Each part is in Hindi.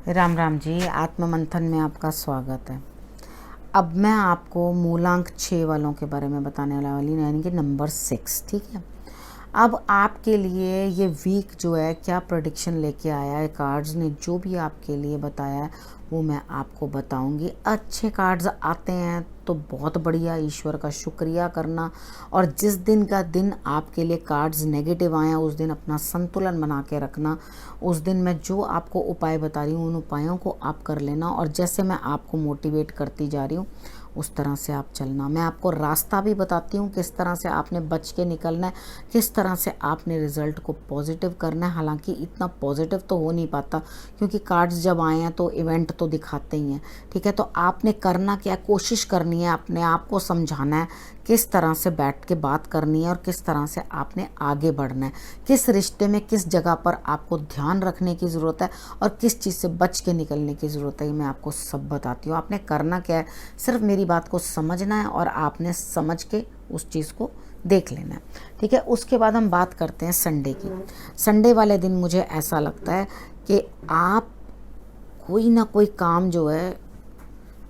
राम राम जी, आत्म मंथन में आपका स्वागत है। अब मैं आपको मूलांक 6 वालों के बारे में बताने वाली हूँ, यानी कि नंबर 6। ठीक है, अब आपके लिए ये वीक जो है क्या प्रेडिक्शन लेके आया है, कार्ड्स ने जो भी आपके लिए बताया है वो मैं आपको बताऊंगी। अच्छे कार्ड्स आते हैं तो बहुत बढ़िया, ईश्वर का शुक्रिया करना। और जिस दिन का दिन आपके लिए कार्ड्स नेगेटिव आए हैं उस दिन अपना संतुलन बना के रखना। उस दिन मैं जो आपको उपाय बता रही हूँ उन उपायों को आप कर लेना, और जैसे मैं आपको मोटिवेट करती जा रही हूँ उस तरह से आप चलना। मैं आपको रास्ता भी बताती हूँ किस तरह से आपने बच के निकलना है, किस तरह से आपने रिज़ल्ट को पॉजिटिव करना है। हालांकि इतना पॉजिटिव तो हो नहीं पाता क्योंकि कार्ड्स जब आए हैं तो इवेंट तो दिखाते ही हैं। ठीक है, तो आपने करना क्या, कोशिश करनी है, अपने आप को समझाना है किस तरह से बैठ के बात करनी है और किस तरह से आपने आगे बढ़ना है, किस रिश्ते में किस जगह पर आपको ध्यान रखने की ज़रूरत है और किस चीज़ से बच के निकलने की ज़रूरत है। मैं आपको सब बताती हूँ। आपने करना क्या है, सिर्फ मेरी बात को समझना है और आपने समझ के उस चीज़ को देख लेना है। ठीक है, उसके बाद हम बात करते हैं संडे की। संडे वाले दिन मुझे ऐसा लगता है कि आप कोई ना कोई काम जो है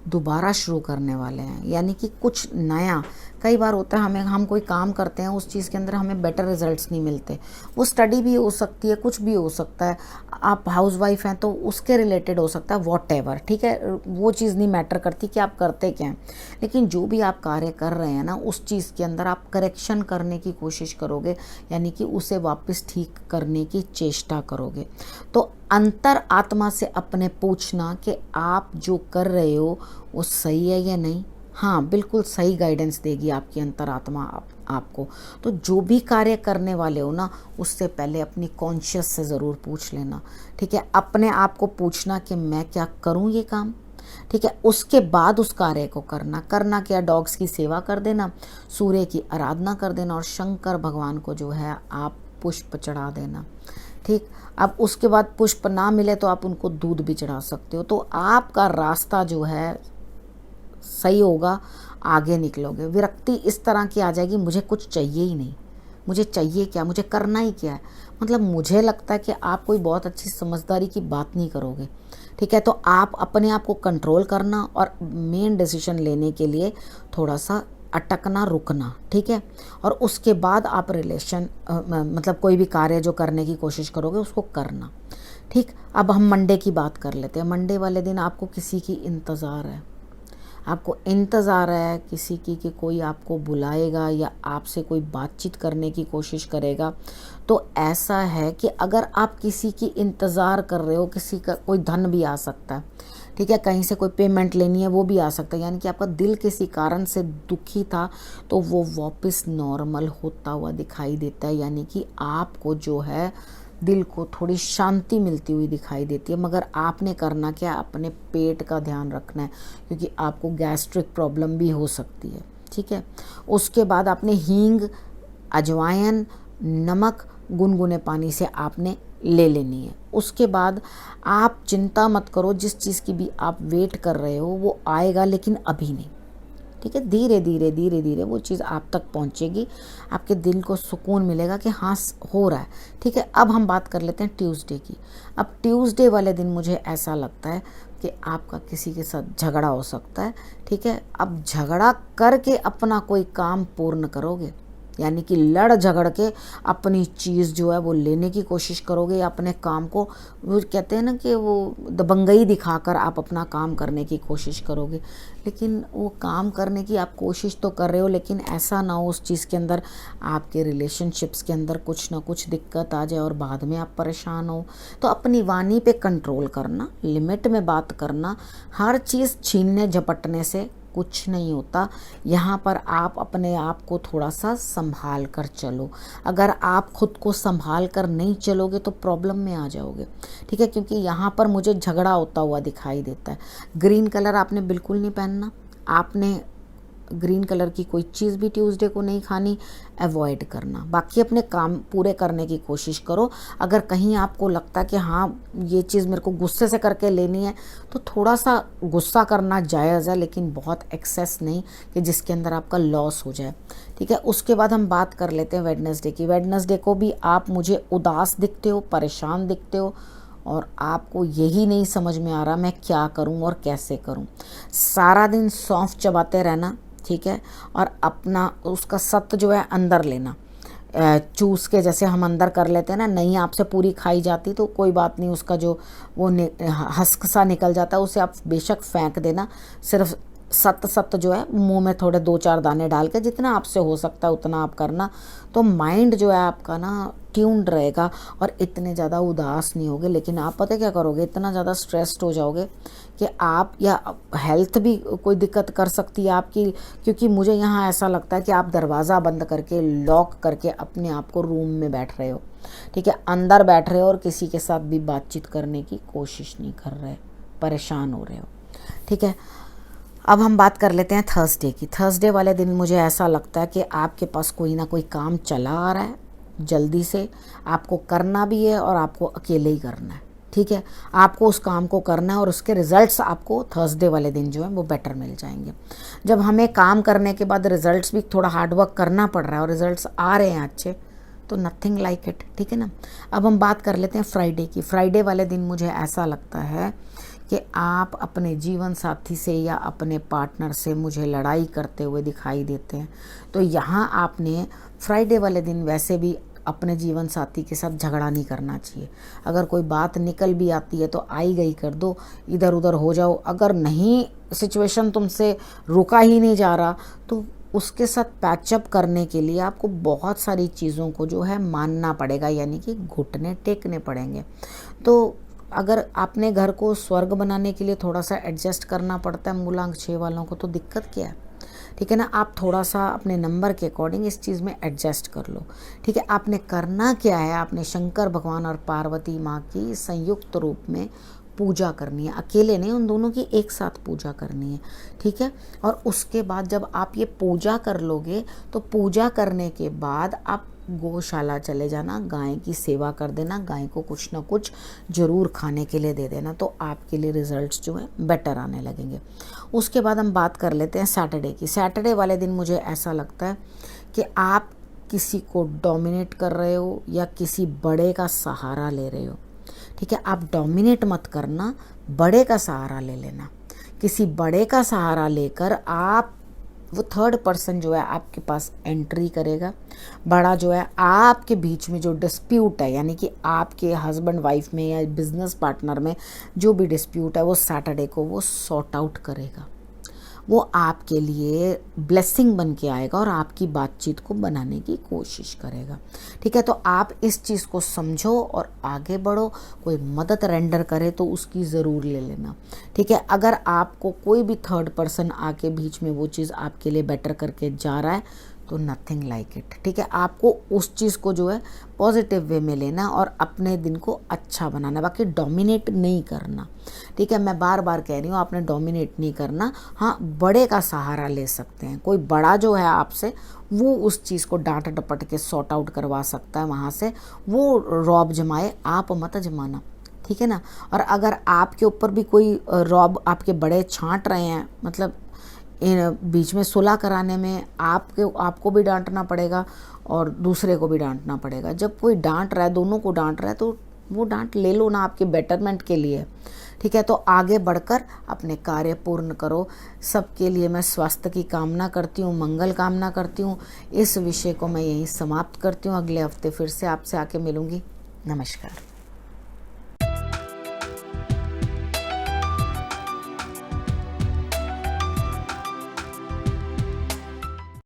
दोबारा शुरू करने वाले हैं, यानी कि कुछ नया। कई बार होता है हम कोई काम करते हैं, उस चीज़ के अंदर हमें बेटर रिजल्ट्स नहीं मिलते। वो स्टडी भी हो सकती है, कुछ भी हो सकता है। आप हाउसवाइफ हैं तो उसके रिलेटेड हो सकता है, वॉट एवर। ठीक है, वो चीज़ नहीं मैटर करती कि आप करते क्या हैं, लेकिन जो भी आप कार्य कर रहे हैं ना उस चीज़ के अंदर आप करेक्शन करने की कोशिश करोगे, यानी कि उसे वापस ठीक करने की चेष्टा करोगे। तो अंतर आत्मा से अपने पूछना कि आप जो कर रहे हो वो सही है या नहीं। हाँ, बिल्कुल सही गाइडेंस देगी आपकी अंतरात्मा आपको। तो जो भी कार्य करने वाले हो ना उससे पहले अपनी कॉन्शियस से ज़रूर पूछ लेना। ठीक है, अपने आप को पूछना कि मैं क्या करूँ ये काम। ठीक है, उसके बाद उस कार्य को करना क्या, डॉग्स की सेवा कर देना, सूर्य की आराधना कर देना और शंकर भगवान को जो है आप पुष्प चढ़ा देना। ठीक, अब उसके बाद पुष्प ना मिले तो आप उनको दूध भी चढ़ा सकते हो। तो आपका रास्ता जो है सही होगा, आगे निकलोगे। विरक्ति इस तरह की आ जाएगी, मुझे कुछ चाहिए ही नहीं, मुझे चाहिए क्या, मुझे करना ही क्या है। मतलब मुझे लगता है कि आप कोई बहुत अच्छी समझदारी की बात नहीं करोगे। ठीक है, तो आप अपने आप को कंट्रोल करना और मेन डिसीजन लेने के लिए थोड़ा सा अटकना, रुकना। ठीक है, और उसके बाद आप मतलब कोई भी कार्य जो करने की कोशिश करोगे उसको करना। ठीक, अब हम मंडे की बात कर लेते हैं। मंडे वाले दिन आपको किसी की इंतज़ार है, आपको इंतज़ार है किसी की कि कोई आपको बुलाएगा या आपसे कोई बातचीत करने की कोशिश करेगा। तो ऐसा है कि अगर आप किसी की इंतज़ार कर रहे हो, किसी का कोई धन भी आ सकता है। ठीक है, कहीं से कोई पेमेंट लेनी है वो भी आ सकता है, यानी कि आपका दिल किसी कारण से दुखी था तो वो वापस नॉर्मल होता हुआ दिखाई देता है, यानी कि आपको जो है दिल को थोड़ी शांति मिलती हुई दिखाई देती है। मगर आपने करना क्या, अपने पेट का ध्यान रखना है क्योंकि आपको गैस्ट्रिक प्रॉब्लम भी हो सकती है। ठीक है, उसके बाद आपने हींग, अजवाइन, नमक गुनगुने पानी से आपने ले लेनी है। उसके बाद आप चिंता मत करो, जिस चीज़ की भी आप वेट कर रहे हो वो आएगा, लेकिन अभी नहीं। ठीक है, धीरे धीरे धीरे धीरे वो चीज़ आप तक पहुंचेगी, आपके दिल को सुकून मिलेगा कि हाँ हो रहा है। ठीक है, अब हम बात कर लेते हैं ट्यूसडे की। अब ट्यूसडे वाले दिन मुझे ऐसा लगता है कि आपका किसी के साथ झगड़ा हो सकता है। ठीक है, अब झगड़ा करके अपना कोई काम पूर्ण करोगे, यानी कि लड़ झगड़ के अपनी चीज़ जो है वो लेने की कोशिश करोगे, या अपने काम को, वो कहते हैं ना कि वो दबंगई दिखाकर आप अपना काम करने की कोशिश करोगे। लेकिन वो काम करने की आप कोशिश तो कर रहे हो, लेकिन ऐसा ना हो उस चीज़ के अंदर आपके रिलेशनशिप्स के अंदर कुछ ना कुछ दिक्कत आ जाए और बाद में आप परेशान हो। तो अपनी वाणी पे कंट्रोल करना, लिमिट में बात करना। हर चीज़ छीनने झपटने से कुछ नहीं होता। यहाँ पर आप अपने आप को थोड़ा सा संभाल कर चलो। अगर आप खुद को संभाल कर नहीं चलोगे तो प्रॉब्लम में आ जाओगे। ठीक है, क्योंकि यहाँ पर मुझे झगड़ा होता हुआ दिखाई देता है। ग्रीन कलर आपने बिल्कुल नहीं पहनना, आपने ग्रीन कलर की कोई चीज़ भी ट्यूसडे को नहीं खानी, अवॉइड करना। बाकी अपने काम पूरे करने की कोशिश करो। अगर कहीं आपको लगता है कि हाँ ये चीज़ मेरे को गुस्से से करके लेनी है तो थोड़ा सा गुस्सा करना जायज़ है, लेकिन बहुत एक्सेस नहीं कि जिसके अंदर आपका लॉस हो जाए। ठीक है, उसके बाद हम बात कर लेते हैं वेडनेसडे की। वेडनेसडे को भी आप मुझे उदास दिखते हो, परेशान दिखते हो, और आपको यही नहीं समझ में आ रहा मैं क्या करूं और कैसे करूं। सारा दिन सौंफ चबाते रहना, ठीक है, और अपना उसका सत्त जो है अंदर लेना, चूस के जैसे हम अंदर कर लेते हैं ना, नहीं आपसे पूरी खाई जाती तो कोई बात नहीं, उसका जो वो हस्क सा निकल जाता है उसे आप बेशक फेंक देना, सिर्फ सत्त जो है मुंह में थोड़े 2-4 दाने डाल के, जितना आपसे हो सकता है उतना आप करना। तो माइंड जो है आपका ना ट्यून्ड रहेगा और इतने ज़्यादा उदास नहीं होगे। लेकिन आप पता क्या करोगे, इतना ज़्यादा स्ट्रेस्ड हो जाओगे कि आप, या हेल्थ भी कोई दिक्कत कर सकती है आपकी, क्योंकि मुझे यहाँ ऐसा लगता है कि आप दरवाज़ा बंद करके लॉक करके अपने आप को रूम में बैठ रहे हो, ठीक है, अंदर बैठ रहे हो और किसी के साथ भी बातचीत करने की कोशिश नहीं कर रहे, परेशान हो रहे हो, ठीक है। अब हम बात कर लेते हैं थर्सडे की। थर्सडे वाले दिन मुझे ऐसा लगता है कि आपके पास कोई ना कोई काम चला आ रहा है, जल्दी से आपको करना भी है और आपको अकेले ही करना है, ठीक है। आपको उस काम को करना है और उसके रिजल्ट्स आपको थर्सडे वाले दिन जो है वो बेटर मिल जाएंगे। जब हमें काम करने के बाद रिजल्ट्स भी थोड़ा हार्डवर्क करना पड़ रहा है और रिजल्ट्स आ रहे हैं अच्छे, तो नथिंग लाइक इट, ठीक है ना। अब हम बात कर लेते हैं फ्राइडे की। फ्राइडे वाले दिन मुझे ऐसा लगता है कि आप अपने जीवन साथी से या अपने पार्टनर से मुझे लड़ाई करते हुए दिखाई देते हैं। तो यहाँ आपने फ्राइडे वाले दिन वैसे भी अपने जीवन साथी के साथ झगड़ा नहीं करना चाहिए। अगर कोई बात निकल भी आती है तो आई गई कर दो, इधर उधर हो जाओ। अगर नहीं, सिचुएशन तुमसे रुका ही नहीं जा रहा, तो उसके साथ पैचअप करने के लिए आपको बहुत सारी चीज़ों को जो है मानना पड़ेगा, यानी कि घुटने टेकने पड़ेंगे। तो अगर आपने घर को स्वर्ग बनाने के लिए थोड़ा सा एडजस्ट करना पड़ता है मूलांक 6 वालों को, तो दिक्कत क्या है, ठीक है ना। आप थोड़ा सा अपने नंबर के अकॉर्डिंग इस चीज़ में एडजस्ट कर लो, ठीक है। आपने करना क्या है, आपने शंकर भगवान और पार्वती माँ की संयुक्त रूप में पूजा करनी है, अकेले नहीं, उन दोनों की एक साथ पूजा करनी है, ठीक है। और उसके बाद जब आप ये पूजा कर लोगे, तो पूजा करने के बाद आप गौशाला चले जाना, गाय की सेवा कर देना, गाय को कुछ ना कुछ ज़रूर खाने के लिए दे देना, तो आपके लिए रिजल्ट्स जो है बेटर आने लगेंगे। उसके बाद हम बात कर लेते हैं सैटरडे की। सैटरडे वाले दिन मुझे ऐसा लगता है कि आप किसी को डोमिनेट कर रहे हो या किसी बड़े का सहारा ले रहे हो, ठीक है। आप डोमिनेट मत करना, बड़े का सहारा ले लेना। किसी बड़े का सहारा लेकर आप, वो थर्ड पर्सन जो है आपके पास एंट्री करेगा। बड़ा जो है आपके बीच में जो डिस्प्यूट है, यानी कि आपके हस्बैंड वाइफ में या बिजनेस पार्टनर में जो भी डिस्प्यूट है, वो सैटरडे को वो सॉर्ट आउट करेगा। वो आपके लिए ब्लेसिंग बन के आएगा और आपकी बातचीत को बनाने की कोशिश करेगा, ठीक है। तो आप इस चीज़ को समझो और आगे बढ़ो। कोई मदद रेंडर करे तो उसकी ज़रूर ले लेना, ठीक है। अगर आपको कोई भी थर्ड पर्सन आके बीच में वो चीज़ आपके लिए बेटर करके जा रहा है, तो नथिंग लाइक इट, ठीक है। आपको उस चीज़ को जो है पॉजिटिव वे में लेना और अपने दिन को अच्छा बनाना, बाकी डोमिनेट नहीं करना, ठीक है। मैं बार बार कह रही हूँ, आपने डोमिनेट नहीं करना। हाँ, बड़े का सहारा ले सकते हैं, कोई बड़ा जो है आपसे, वो उस चीज़ को डांट डपट के सॉर्ट आउट करवा सकता है वहाँ से, वो रौब जमाए, आप मत जमाना, ठीक है ना। और अगर आपके ऊपर भी कोई रौब आपके बड़े छांट रहे हैं, मतलब इन बीच में सुलह कराने में आपको भी डांटना पड़ेगा और दूसरे को भी डांटना पड़ेगा। जब कोई डांट रहा है, दोनों को डांट रहा है, तो वो डांट ले लो ना, आपके बेटरमेंट के लिए, ठीक है। तो आगे बढ़कर अपने कार्य पूर्ण करो। सबके लिए मैं स्वास्थ्य की कामना करती हूँ, मंगल कामना करती हूँ। इस विषय को मैं यहीं समाप्त करती हूँ। अगले हफ्ते फिर से आपसे आके मिलूँगी। नमस्कार।